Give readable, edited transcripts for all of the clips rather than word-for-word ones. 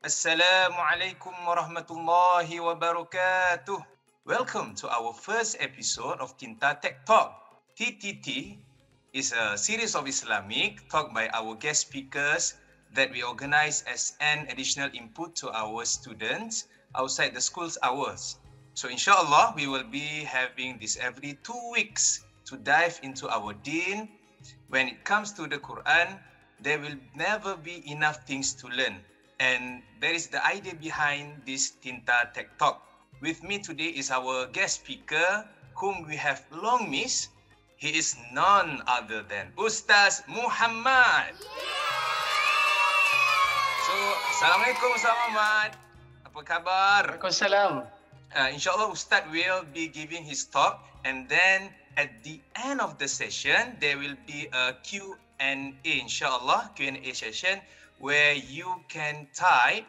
Assalamualaikum warahmatullahi wabarakatuh. Welcome to our first episode of Tinta Tech Talk. TTT is a series of Islamic talk by our guest speakers that we organize as an additional input to our students outside the school's hours. So inshallah, we will be having this every 2 weeks to dive into our deen. When it comes to the Quran, there will never be enough things to learn. And that is the idea behind this Tinta Tech Talk. With me today is our guest speaker, whom we have long missed. He is none other than Ustaz Muhammad. So, Assalamualaikum Ustaz Muhammad. Apa khabar? Waalaikumsalam. InsyaAllah Ustaz will be giving his talk, and then at the end of the session, there will be a Q&A, insyaAllah, Q&A session, where you can type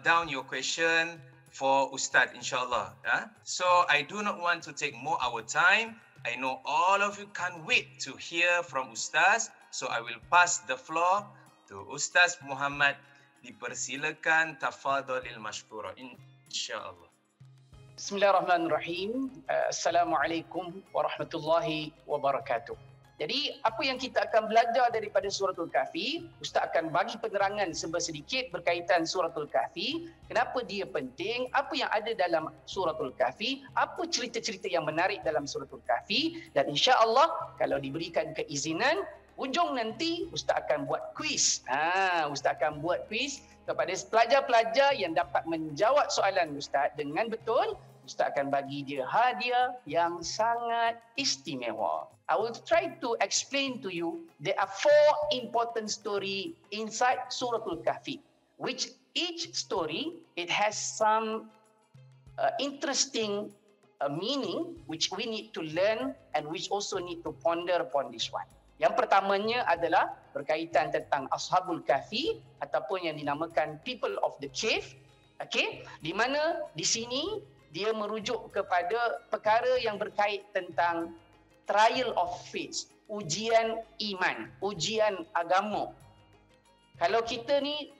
down your question for Ustaz, insyaAllah. So I do not want to take more our time. I know all of you can't wait to hear from Ustaz. So I will pass the floor to Ustaz Muhammad. Dipersilakan, tafadhalil mashkura, insyaAllah. Bismillahirrahmanirrahim. Assalamualaikum warahmatullahi wabarakatuh. Jadi apa yang kita akan belajar daripada Suratul Kahfi, Ustaz akan bagi penerangan sedikit berkaitan Suratul Kahfi, kenapa dia penting, apa yang ada dalam Suratul Kahfi, apa cerita-cerita yang menarik dalam Suratul Kahfi, dan insya-Allah kalau diberikan keizinan, ujung nanti Ustaz akan buat kuis. Ustaz akan buat kuis kepada pelajar-pelajar yang dapat menjawab soalan Ustaz dengan betul. Ustaz akan bagi dia hadiah yang sangat istimewa. I will try to explain to you, there are 4 important story inside Suratul Kahfi, which each story, it has some interesting meaning which we need to learn and which also need to ponder upon this one. Yang pertamanya adalah berkaitan tentang Ashabul Kahfi ataupun yang dinamakan People of the Cave. Okay? Di mana di sini dia merujuk kepada perkara yang berkait tentang trial of faith, ujian iman, ujian agama. Kalau kita ni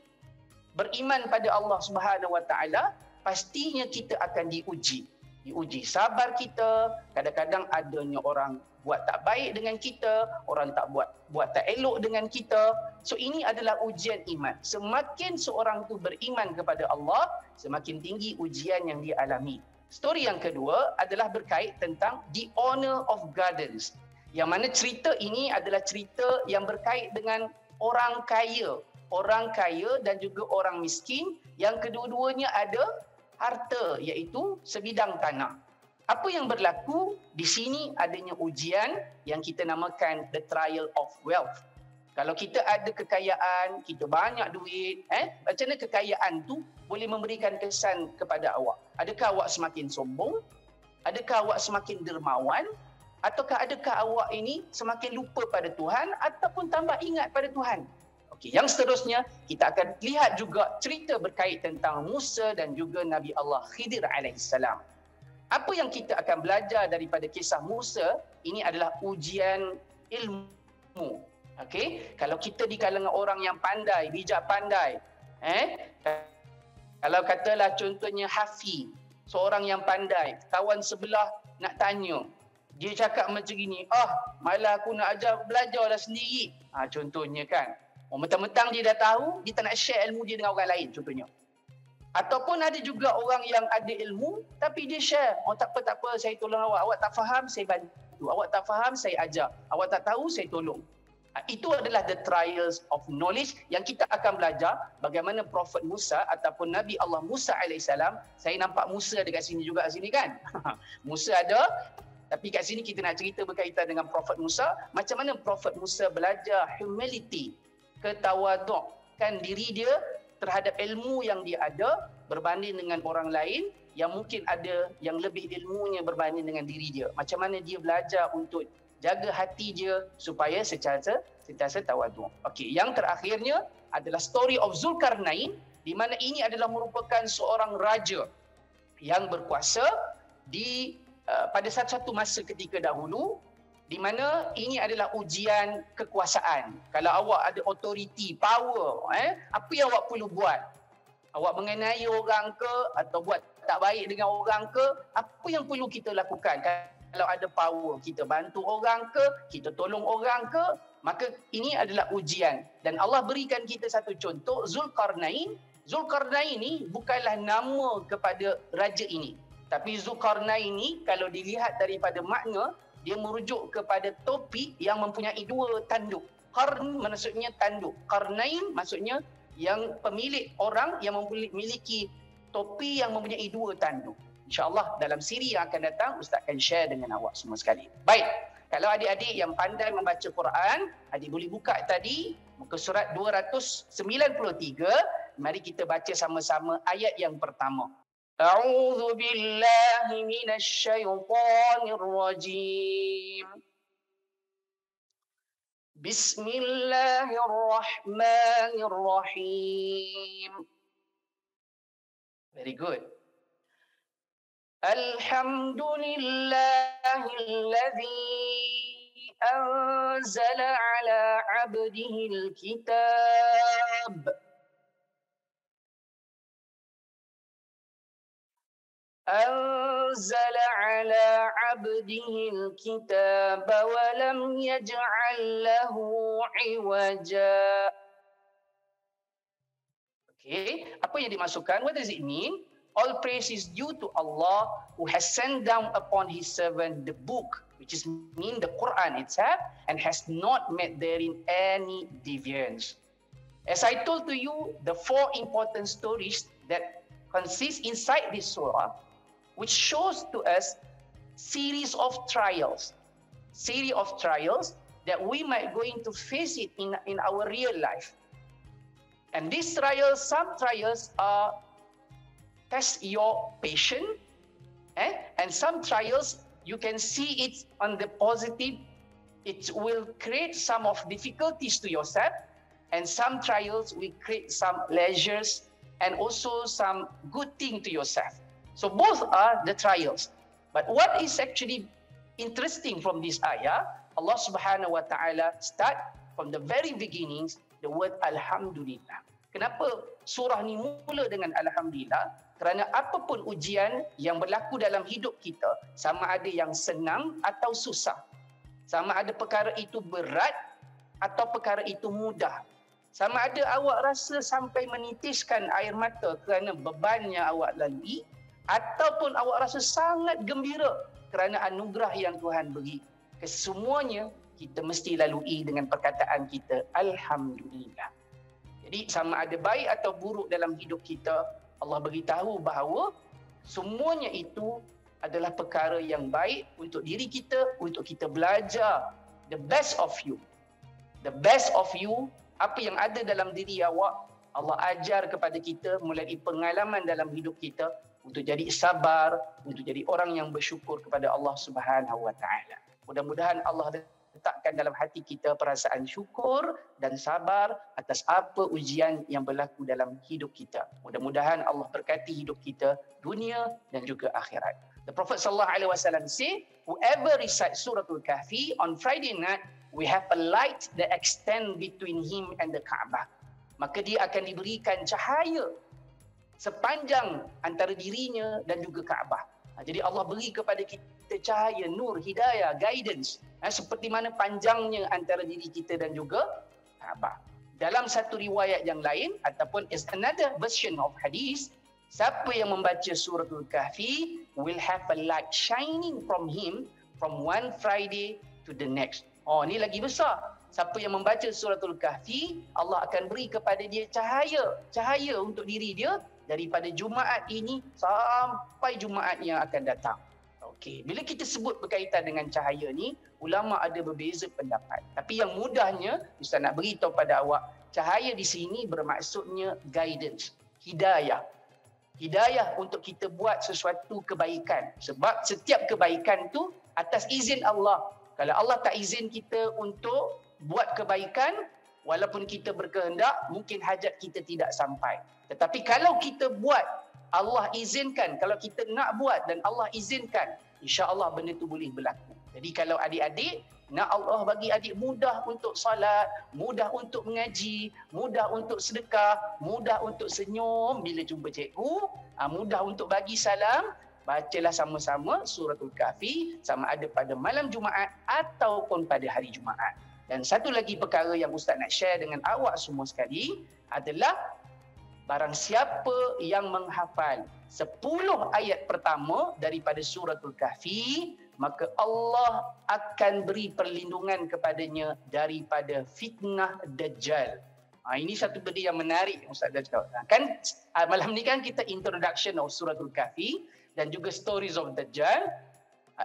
beriman pada Allah Subhanahu Wa Taala, pastinya kita akan diuji. Diuji sabar kita, kadang-kadang adanya orang buat tak baik dengan kita, orang tak buat tak elok dengan kita. So ini adalah ujian iman. Semakin seorang tu beriman kepada Allah, semakin tinggi ujian yang dia alami. Story yang kedua adalah berkait tentang The Owner of Gardens. Yang mana cerita ini adalah cerita yang berkait dengan orang kaya dan juga orang miskin yang kedua-duanya ada harta, iaitu sebidang tanah. Apa yang berlaku di sini adanya ujian yang kita namakan the trial of wealth. Kalau kita ada kekayaan, kita banyak duit, macam mana kekayaan tu boleh memberikan kesan kepada awak? Adakah awak semakin sombong? Adakah awak semakin dermawan? Ataukah adakah awak ini semakin lupa pada Tuhan ataupun tambah ingat pada Tuhan? Okey, yang seterusnya kita akan lihat juga cerita berkait tentang Musa dan juga Nabi Allah Khidir alaihissalam. Apa yang kita akan belajar daripada kisah Musa ini adalah ujian ilmu. Okey, kalau kita di kalangan orang yang pandai, bijak pandai, kalau katalah contohnya Hafiz, seorang yang pandai, kawan sebelah nak tanya, dia cakap macam gini, malah aku nak ajar belajarlah sendiri. Contohnya kan. Mentang-mentang dia dah tahu, dia tak nak share ilmu dia dengan orang lain contohnya. Ataupun ada juga orang yang ada ilmu tapi dia share. Tak apa, saya tolong awak. Awak tak faham, saya bantu. Awak tak faham, saya ajar. Awak tak tahu, saya tolong. Itu adalah the trials of knowledge yang kita akan belajar bagaimana Prophet Musa ataupun Nabi Allah Musa alaihissalam. Saya nampak Musa dekat sini juga sini kan. Musa ada, tapi kat sini kita nak cerita berkaitan dengan Prophet Musa. Macam mana Prophet Musa belajar humility, ketawadukan diri dia terhadap ilmu yang dia ada berbanding dengan orang lain yang mungkin ada yang lebih ilmunya berbanding dengan diri dia. Macam mana dia belajar untuk jaga hati dia supaya sentiasa tawadu. Okey, yang terakhirnya adalah story of Zulkarnain, di mana ini adalah merupakan seorang raja yang berkuasa di pada satu masa ketika dahulu, di mana ini adalah ujian kekuasaan. Kalau awak ada authority, power, apa yang awak perlu buat? awak mengenai orang ke, atau buat tak baik dengan orang ke, apa yang perlu kita lakukan? Kalau ada power, kita bantu orang ke, kita tolong orang ke, maka ini adalah ujian. Dan Allah berikan kita satu contoh, Zulkarnain. Zulkarnain ini bukanlah nama kepada raja ini. Tapi Zulkarnain ini kalau dilihat daripada makna, dia merujuk kepada topi yang mempunyai dua tanduk. Qarn maksudnya tanduk. Qarnain maksudnya yang pemilik orang yang memiliki topi yang mempunyai dua tanduk. InsyaAllah dalam siri yang akan datang, Ustaz akan share dengan awak semua sekali. Baik, kalau adik-adik yang pandai membaca Quran, adik boleh buka tadi, muka surat 293. Mari kita baca sama-sama ayat yang pertama. A'udzu billahi minasy syaithanir rajim. Bismillahirrahmanirrahim. Very good. Alhamdulillahilladzi anzala ala 'abdihil kitab. أنزل على عبده الكتاب ولم يجعل له عوجا. Okay, apa yang dimasukkan? What does it mean? All praise is due to Allah who has sent down upon His servant the book, which is mean the Quran itself, and has not made therein any deviance. As I told to you, the four important stories that consist inside this surah, which shows to us series of trials that we might going to face it in our real life. And these trials, some trials are test your patience, and some trials you can see it on the positive. It will create some of difficulties to yourself, and some trials will create some pleasures and also some good thing to yourself. So both are the trials. But what is actually interesting from this ayah, Allah Subhanahu wa Ta'ala start from the very beginnings the word Alhamdulillah. Kenapa surah ni mula dengan Alhamdulillah? Kerana apapun ujian yang berlaku dalam hidup kita, sama ada yang senang atau susah, sama ada perkara itu berat atau perkara itu mudah, sama ada awak rasa sampai menitiskan air mata kerana beban yang awak lalui, ataupun awak rasa sangat gembira kerana anugerah yang Tuhan beri. Kesemuanya kita mesti lalui dengan perkataan kita Alhamdulillah. Jadi sama ada baik atau buruk dalam hidup kita, Allah beritahu bahawa semuanya itu adalah perkara yang baik untuk diri kita, untuk kita belajar the best of you. The best of you, apa yang ada dalam diri awak, Allah ajar kepada kita melalui pengalaman dalam hidup kita, untuk jadi sabar, untuk jadi orang yang bersyukur kepada Allah Subhanahu wa Ta'ala. Mudah-mudahan Allah letakkan dalam hati kita perasaan syukur dan sabar atas apa ujian yang berlaku dalam hidup kita. Mudah-mudahan Allah berkati hidup kita dunia dan juga akhirat. The Prophet sallallahu alaihi wasallam say, whoever recites Suratul Kahfi on Friday night, we have a light that extend between him and the Kaabah. Maka dia akan diberikan cahaya sepanjang antara dirinya dan juga Kaabah. Jadi Allah beri kepada kita cahaya, nur, hidayah, guidance, seperti mana panjangnya antara diri kita dan juga Kaabah. Dalam satu riwayat yang lain ataupun is another version of hadis, siapa yang membaca Suratul Kahfi will have a light shining from him from one Friday to the next. Oh, ni lagi besar. Siapa yang membaca Suratul Kahfi, Allah akan beri kepada dia cahaya untuk diri dia daripada Jumaat ini sampai Jumaat yang akan datang. Okey, bila kita sebut berkaitan dengan cahaya ni, ulama ada berbeza pendapat. Tapi yang mudahnya, Ustaz nak beritahu pada awak, cahaya di sini bermaksudnya guidance, hidayah. Hidayah untuk kita buat sesuatu kebaikan. Sebab setiap kebaikan tu atas izin Allah. Kalau Allah tak izin kita untuk buat kebaikan, walaupun kita berkehendak, mungkin hajat kita tidak sampai. Tetapi kalau kita buat, Allah izinkan. Kalau kita nak buat dan Allah izinkan, insya-Allah benda itu boleh berlaku. Jadi kalau adik-adik Nak Allah bagi adik mudah untuk salat, mudah untuk mengaji, mudah untuk sedekah, mudah untuk senyum bila jumpa cikgu, mudah untuk bagi salam. Bacalah sama-sama suratul Kahfi sama ada pada malam Jumaat ataupun pada hari Jumaat. Dan satu lagi perkara yang Ustaz nak share dengan awak semua sekali adalah barang siapa yang menghafal 10 ayat pertama daripada suratul Kahfi, maka Allah akan beri perlindungan kepadanya daripada fitnah Dajjal. Ini satu benda yang menarik Ustaz dah cakap. Kan malam ni kan kita introduction of suratul Kahfi dan juga stories of Dajjal.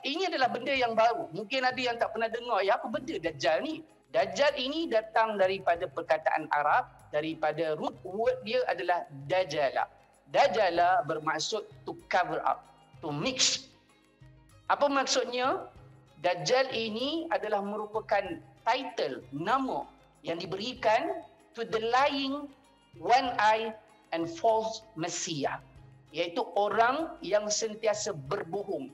Ini adalah benda yang baru. Mungkin ada yang tak pernah dengar, ya apa benda Dajjal ni? Dajjal ini datang daripada perkataan Arab, daripada root word dia adalah Dajjala. Dajjala bermaksud to cover up, to mix. Apa maksudnya? Dajjal ini adalah merupakan title, nama yang diberikan to the lying, one-eye and false messiah. Iaitu orang yang sentiasa berbohong.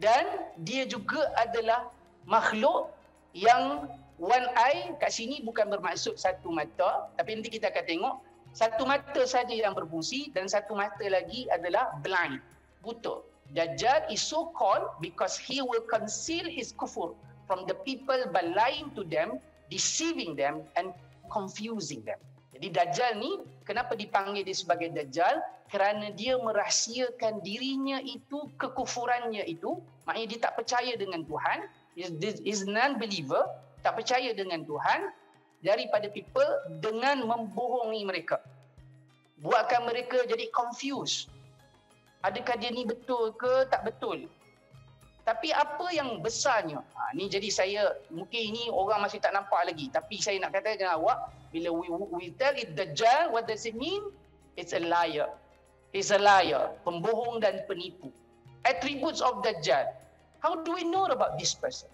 Dan dia juga adalah makhluk yang one eye kat sini bukan bermaksud satu mata, tapi nanti kita akan tengok satu mata saja yang berfungsi dan satu mata lagi adalah blind, buta. Dajjal is so called because he will conceal his kufur from the people by lying to them, deceiving them and confusing them. Jadi Dajjal ni kenapa dipanggil dia sebagai Dajjal? Kerana dia merahsiakan dirinya itu, kekufurannya itu, maknanya dia tak percaya dengan Tuhan, is non-believer, tak percaya dengan Tuhan, daripada people dengan membohongi mereka. Buatkan mereka jadi confused. Adakah dia ni betul ke tak betul? Tapi apa yang besarnya? Ni jadi saya, mungkin ini orang masih tak nampak lagi. Tapi saya nak katakan dengan awak, bila we tell it Dajjal, what does it mean? It's a liar. He's a liar, pembohong dan penipu. Attributes of Dajjal. How do we know about this person?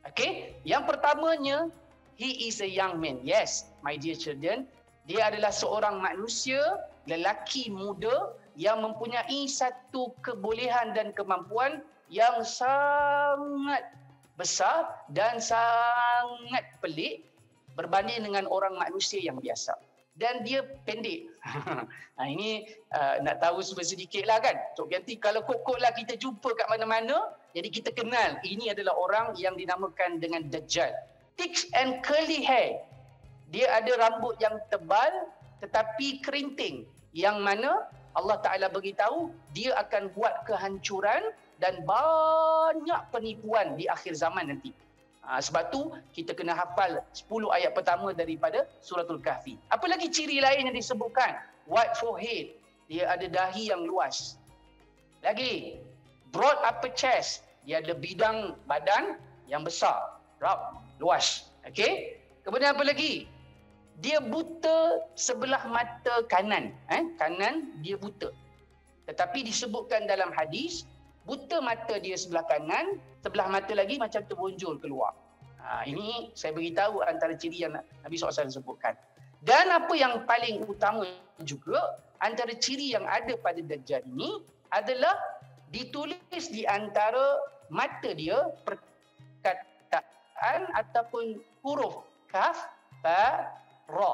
Okay, yang pertamanya, he is a young man. Yes, my dear children, dia adalah seorang manusia, lelaki muda yang mempunyai satu kebolehan dan kemampuan yang sangat besar dan sangat pelik berbanding dengan orang manusia yang biasa. Dan dia pendek. Ini nak tahu sedikit lah kan. So, nanti kalau kok-kok lah kita jumpa kat mana-mana, jadi kita kenal ini adalah orang yang dinamakan dengan Dajjal. Thick and curly hair. Dia ada rambut yang tebal tetapi kerinting. Yang mana Allah Ta'ala beritahu dia akan buat kehancuran dan banyak penipuan di akhir zaman nanti. Sebab tu kita kena hafal 10 ayat pertama daripada suratul Kahfi. Apa lagi ciri lain yang disebutkan? White forehead. Dia ada dahi yang luas. Lagi, broad upper chest. Dia ada bidang badan yang besar. Round, luas. Okey. Kemudian apa lagi? Dia buta sebelah mata kanan. Kanan dia buta. Tetapi disebutkan dalam hadis, buta mata dia sebelah kanan, sebelah mata lagi macam terbonjol keluar. Ini saya beritahu antara ciri yang Nabi SAW sebutkan. Dan apa yang paling utama juga, antara ciri yang ada pada Dajjal ini adalah ditulis di antara mata dia perkataan ataupun huruf kaf, ta, ra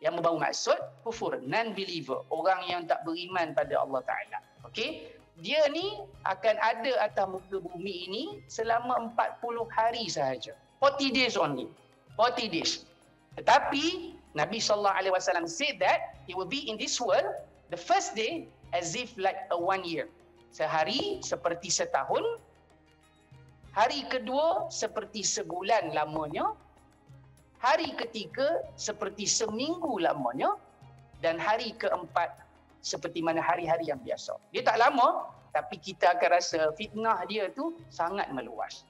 yang membawa maksud kufur, non-believer, orang yang tak beriman pada Allah Ta'ala. Okey? Dia ni akan ada atas muka bumi ini selama 40 hari sahaja. 40 days only. 40 days. Tetapi Nabi SAW said that he will be in this world the first day as if like a 1 year. Sehari seperti setahun. Hari kedua seperti sebulan lamanya. Hari ketiga seperti seminggu lamanya. Dan hari keempat seperti mana hari-hari yang biasa. Dia tak lama, tapi kita akan rasa fitnah dia tu sangat meluas.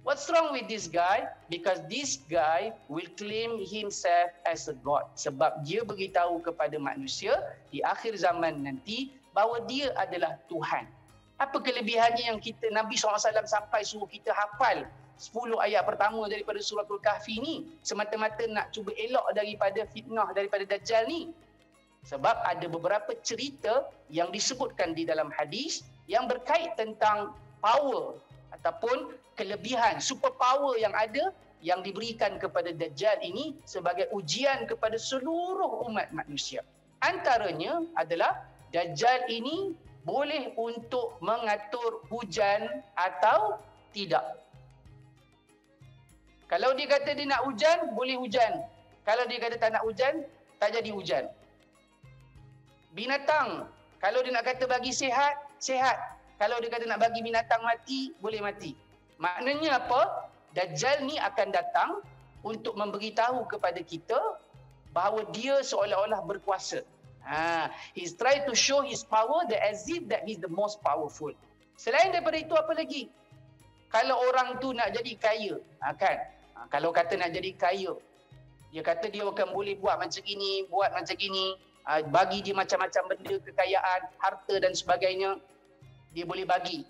What's wrong with this guy? Because this guy will claim himself as a god. Sebab dia beritahu kepada manusia di akhir zaman nanti bahawa dia adalah Tuhan. Apa kelebihannya yang kita Nabi SAW sampai suruh kita hafal 10 ayat pertama daripada suratul Kahfi ni? Semata-mata nak cuba elak daripada fitnah daripada Dajjal ni. Sebab ada beberapa cerita yang disebutkan di dalam hadis yang berkait tentang power ataupun kelebihan, superpower yang ada yang diberikan kepada Dajjal ini sebagai ujian kepada seluruh umat manusia. Antaranya adalah Dajjal ini boleh untuk mengatur hujan atau tidak. Kalau dia kata dia nak hujan, boleh hujan. Kalau dia kata tak nak hujan, tak jadi hujan. Binatang, kalau dia nak kata bagi sihat, sihat. Kalau dia kata nak bagi binatang mati, boleh mati. Maknanya apa? Dajjal ni akan datang untuk memberitahu kepada kita bahawa dia seolah-olah berkuasa. He's trying to show his power that as if that he's the most powerful. Selain daripada itu apa lagi? Kalau orang tu nak jadi kaya, kan? Kalau kata nak jadi kaya, dia kata dia akan boleh buat macam ini, bagi dia macam-macam benda, kekayaan, harta dan sebagainya, dia boleh bagi.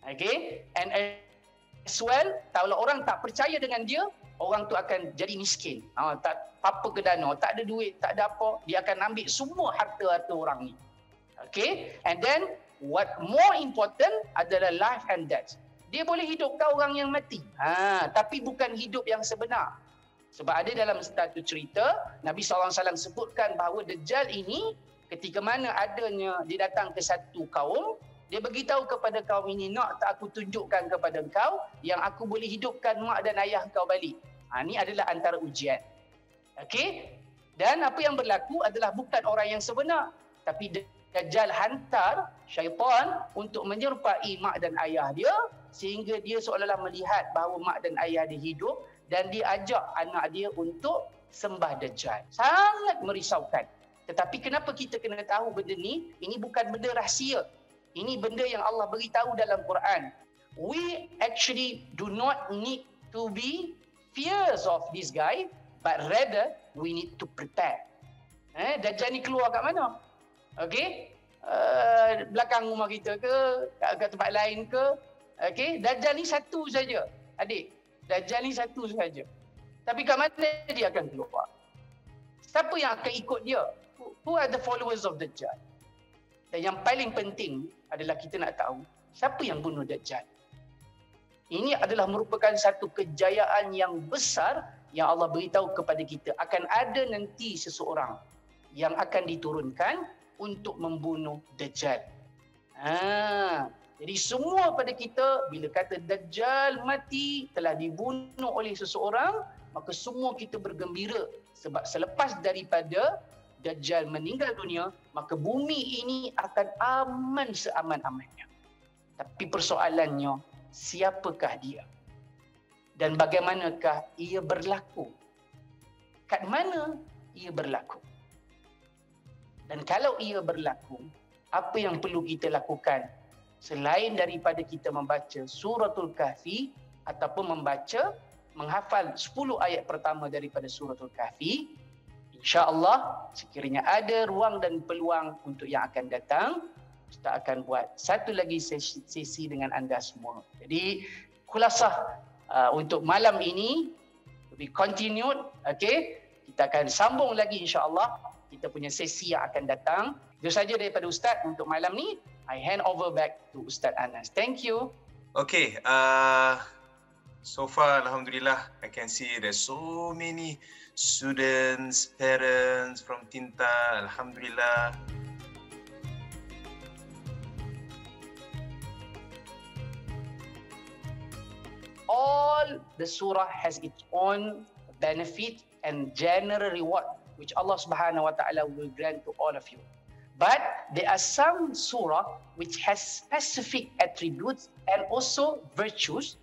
Okay? And as well, kalau orang tak percaya dengan dia, orang tu akan jadi miskin. Tak apa ke dana, tak ada duit, tak ada apa, dia akan ambil semua harta-harta orang ni. Okay? And then, what more important adalah life and death. Dia boleh hidupkan orang yang mati. Tapi bukan hidup yang sebenar. Sebab ada dalam satu cerita, Nabi SAW sebutkan bahawa Dajjal ini, ketika mana adanya dia datang ke satu kaum, dia beritahu kepada kaum ini, nak tak aku tunjukkan kepada engkau yang aku boleh hidupkan mak dan ayah kau balik. Ini adalah antara ujian. Okey? Dan apa yang berlaku adalah bukan orang yang sebenar, tapi Dajjal hantar syaitan untuk menyerupai mak dan ayah dia, sehingga dia seolah-olah melihat bahawa mak dan ayah dia hidup, dan dia ajak anak dia untuk sembah Dajjal. Sangat merisaukan. Tetapi kenapa kita kena tahu benda ni? Ini bukan benda rahsia. Ini benda yang Allah beritahu dalam Quran. We actually do not need to be fears of this guy, but rather we need to prepare. Dajjal ni keluar kat mana? Okey? Belakang rumah kita ke? Kat tempat lain ke? Okey? Dajjal ni satu saja, adik. Dajjal ni satu saja. Tapi kat mana dia akan keluar? Siapa yang akan ikut dia? Who are the followers of Dajjal? Dan yang paling penting adalah kita nak tahu siapa yang bunuh Dajjal. Ini adalah merupakan satu kejayaan yang besar yang Allah beritahu kepada kita. Akan ada nanti seseorang yang akan diturunkan untuk membunuh Dajjal. Jadi semua pada kita, bila kata Dajjal mati, telah dibunuh oleh seseorang, maka semua kita bergembira. Sebab selepas daripada Dajjal meninggal dunia, maka bumi ini akan aman seaman-amannya. Tapi persoalannya, siapakah dia? Dan bagaimanakah ia berlaku? Kat mana ia berlaku? Dan kalau ia berlaku, apa yang perlu kita lakukan? Selain daripada kita membaca Suratul Kahfi ataupun menghafal 10 ayat pertama daripada Suratul Kahfi, insya-Allah sekiranya ada ruang dan peluang untuk yang akan datang, Ustaz akan buat satu lagi sesi dengan anda semua. Jadi khulasah untuk malam ini to be continued, okay? Kita akan sambung lagi insya-Allah. Kita punya sesi yang akan datang. Itu saja daripada Ustaz untuk malam ni. I hand over back to Ustaz Anas. Thank you. Okay, so far Alhamdulillah I can see there's so many students, parents from Tinta. Alhamdulillah. All the surah has its own benefit and general reward which Allah Subhanahu wa Ta'ala will grant to all of you. But there are some surah which has specific attributes and also virtues,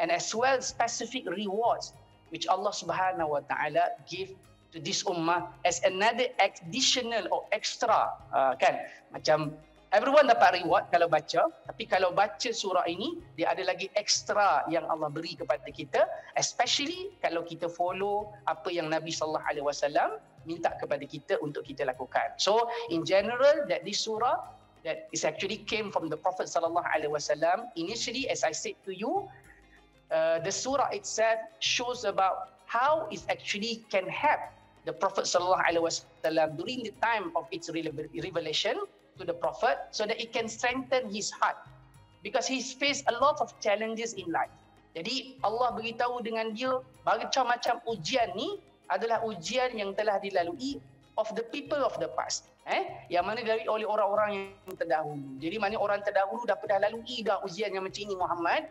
and as well specific rewards which Allah Subhanahu wa Ta'ala give to this ummah as another additional or extra, kan? Macam everyone dapat reward kalau baca, tapi kalau baca surah ini, dia ada lagi extra yang Allah beri kepada kita, especially kalau kita follow apa yang Nabi sallallahu alaihi wasallam minta kepada kita untuk kita lakukan. So in general, that this surah that is actually came from the Prophet sallallahu alaihi wasallam. Initially, as I said to you, the surah itself shows about how it actually can help the Prophet sallallahu alaihi wasallam during the time of its revelation to the Prophet, so that it can strengthen his heart. because he faced a lot of challenges in life. Jadi Allah beritahu dengan dia macam-macam ujian ni adalah ujian yang telah dilalui of the people of the past. Yang mana dari oleh orang-orang yang terdahulu. Jadi mana orang terdahulu dah pernah lalui dah ujian yang macam ini Muhammad.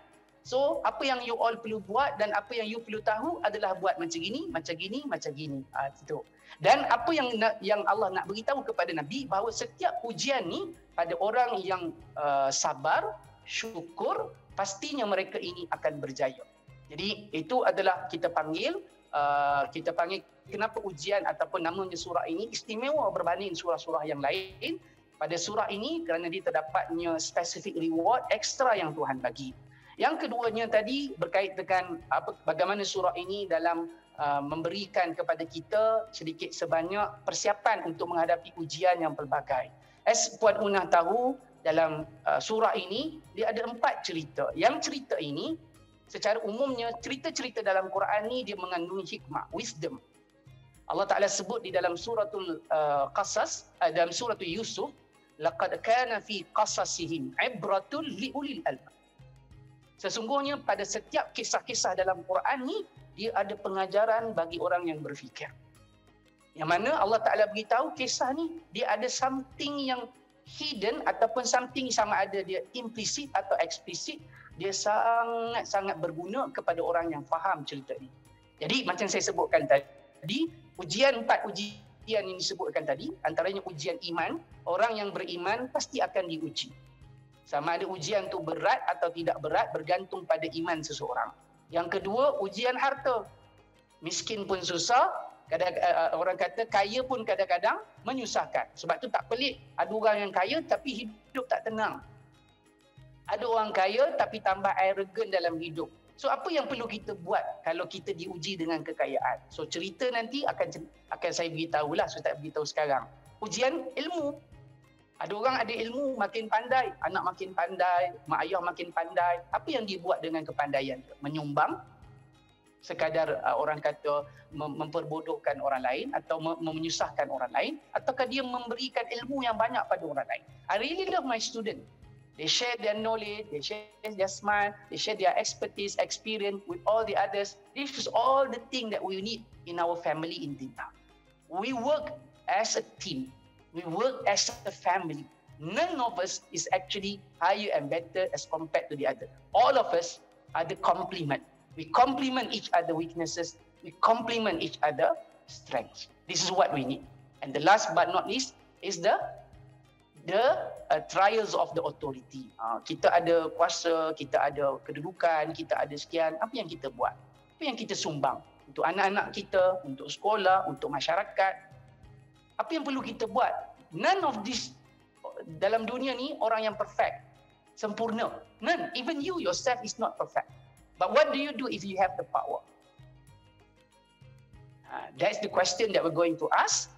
So apa yang you all perlu buat dan apa yang you perlu tahu adalah buat macam gini, macam gini, macam gini. Gitu. Dan apa yang Allah nak beritahu kepada Nabi bahawa setiap ujian ni pada orang yang sabar, syukur, pastinya mereka ini akan berjaya. Jadi itu adalah kita panggil kenapa ujian ataupun namanya surah ini istimewa berbanding surah-surah yang lain. Pada surah ini kerana dia terdapatnya specific reward ekstra yang Tuhan bagi. Yang keduanya tadi berkait dengan bagaimana surah ini dalam memberikan kepada kita sedikit sebanyak persiapan untuk menghadapi ujian yang pelbagai. As Puan Unah tahu, dalam surah ini dia ada 4 cerita. Yang cerita ini secara umumnya cerita-cerita dalam Quran ni dia mengandung hikmah, wisdom. Allah Ta'ala sebut di dalam suratul Qasas, dalam suratul Yusuf, laqad kana fi qasasihim ibratun liulil albab. Sesungguhnya pada setiap kisah-kisah dalam Quran ni dia ada pengajaran bagi orang yang berfikir. Yang mana Allah Ta'ala beritahu kisah ni dia ada something yang hidden ataupun something sama ada dia implicit atau eksplisit, dia sangat-sangat berguna kepada orang yang faham cerita ni. Jadi macam saya sebutkan tadi, 4 ujian yang disebutkan tadi, antaranya ujian iman, orang yang beriman pasti akan diuji. Sama ada ujian tu berat atau tidak berat bergantung pada iman seseorang. Yang kedua, ujian harta. Miskin pun susah, orang kata kaya pun kadang-kadang menyusahkan. Sebab tu tak pelik, ada orang yang kaya tapi hidup tak tenang. Ada orang kaya tapi tambah arrogant dalam hidup. So apa yang perlu kita buat kalau kita diuji dengan kekayaan? So cerita nanti akan saya beritahulah, saya tak beritahu sekarang. Ujian ilmu. Ada orang ada ilmu makin pandai, anak makin pandai, mak ayah makin pandai. Apa yang dia buat dengan kepandaian dia? Menyumbang, sekadar orang kata memperbodohkan orang lain atau menyusahkan orang lain, ataukah dia memberikan ilmu yang banyak pada orang lain? I really love my student. They share their knowledge, they share their smile, they share their expertise, experience with all the others. This is all the thing that we need in our family in Tinta. We work as a team. We work as a family. None of us is actually higher and better as compared to the other. All of us are the complement. We complement each other weaknesses. We complement each other strengths. This is what we need. And the last but not least is the trials of the authority. Kita ada kuasa, kita ada kedudukan, kita ada sekian. Apa yang kita buat? Apa yang kita sumbang? Untuk anak-anak kita, untuk sekolah, untuk masyarakat. Apa yang perlu kita buat? None of this dalam dunia ni orang yang perfect, sempurna. None. Even you yourself is not perfect. But what do you do if you have the power? That's the question that we're going to ask.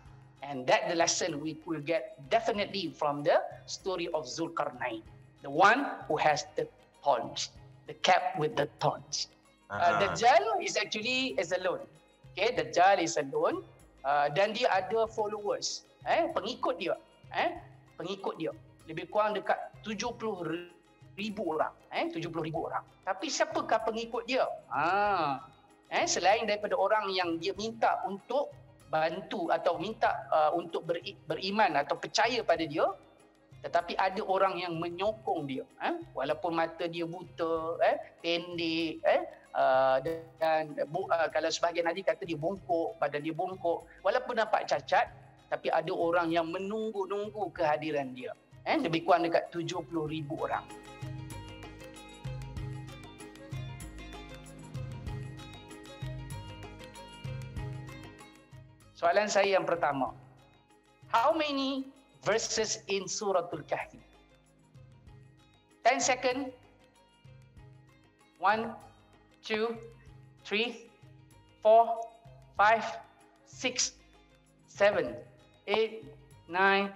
And that's the lesson we will get definitely from the story of Zulkarnain. The one who has the thorns. The cap with the thorns. Dajjal is alone. Okay, Dajjal is alone. Dan dia ada followers, pengikut dia, lebih kurang dekat 70,000 orang, 70,000 orang. Tapi siapakah pengikut dia? Selain daripada orang yang dia minta untuk bantu atau minta untuk beriman atau percaya pada dia, tetapi ada orang yang menyokong dia, walaupun mata dia buta, pendek, dan kalau sebahagian hadis kata dia bongkok, badan dia bongkok, walaupun nampak cacat, tapi ada orang yang menunggu-nunggu kehadiran dia. Lebih kurang dekat 70,000 orang. Soalan saya yang pertama, how many verses in Suratul Kahfi? 10 seconds. 1, 2, 3, 4, 5, 6, 7, 8, 9,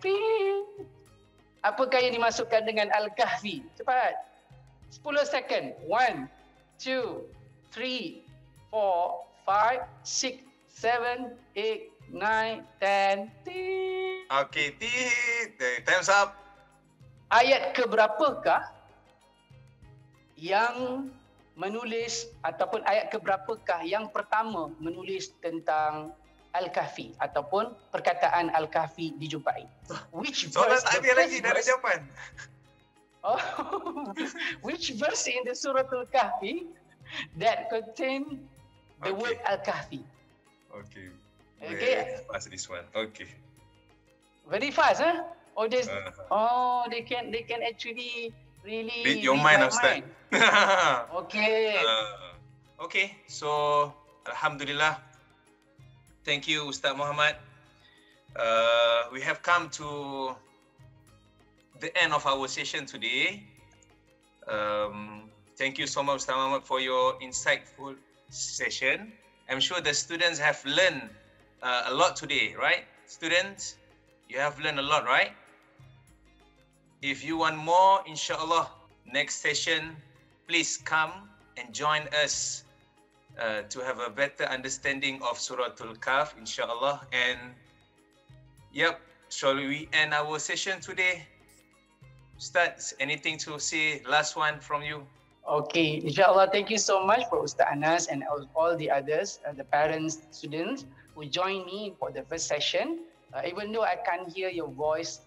10. Apakah yang dimasukkan dengan Al-Kahfi? Cepat. 10 second. 1, 2, 3, 4, 5, 6, 7, 8, 9, 10. Okay, time's up. ayat keberapakah yang menulis ataupun ayat keberapakah yang pertama menulis tentang Al-Kahfi ataupun perkataan Al-Kahfi dijumpai? Which Soalan verse? tak ada lagi, dah ada jawapan. Oh, which verse in the Surah Al-Kahfi that contain the word Al-Kahfi? Okay. Okay. Pass this one. Okay. Very fast, huh? Oh, they can actually really read your mind, my Ustaz. mind. Okay. Okay. So, Alhamdulillah. Thank you, Ustaz Muhammad. We have come to the end of our session today. Thank you so much, Ustaz Muhammad, for your insightful session. I'm sure the students have learned a lot today, right? Students, you have learned a lot, right? If you want more, inshallah, next session, please come and join us to have a better understanding of Surah Al-Kahf, inshallah. And yep, shall we end our session today? Ustaz, anything to say? Last one from you. Okay, inshallah, thank you so much for Ustaz Anas and all the others, the parents, students who joined me for the first session. Even though I can't hear your voice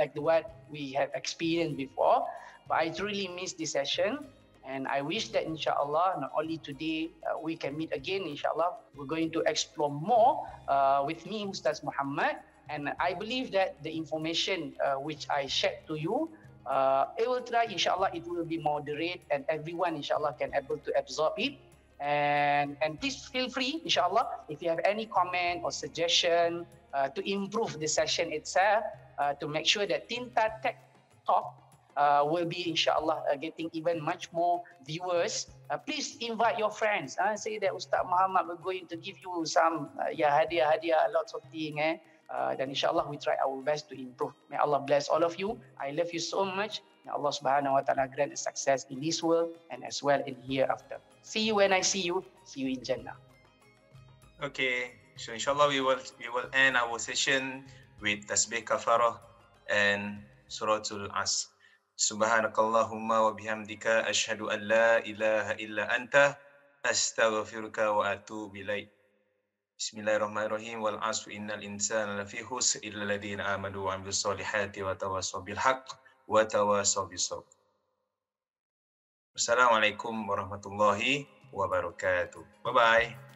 like what we have experienced before, but I truly miss this session, and I wish that inshallah not only today we can meet again. Inshallah, we're going to explore more with me, Ustaz Muhammad, and I believe that the information which I shared to you, it will try, inshallah, it will be moderate and everyone inshallah can able to absorb it. And please feel free, inshallah, if you have any comment or suggestion to improve the session itself, to make sure that Tinta Tech Talk will be, inshallah, getting even much more viewers. Please invite your friends. Say that Ustaz Muhammad will going to give you some hadiah, lots of things. Then inshallah we try our best to improve. May Allah bless all of you. I love you so much. May Allah subhanahu wa ta'ala grant success in this world and as well in hereafter. See you when I see you. See you in Jannah. Okay, so inshallah we will end our session with Tasbih Kafarah and Suratul As. Subhanakallahumma wa bihamdika ashhadu an la ilaha illa anta astaghfiruka wa atubu ilaik. Bismillahirrahmanirrahim. Wal asri innal insana lafi khusr illa alladziina amanu wa 'amilus solihati wa tawassaw bil haqq wa tawassaw bis sabr. Assalamualaikum warahmatullahi wabarakatuh. Bye bye.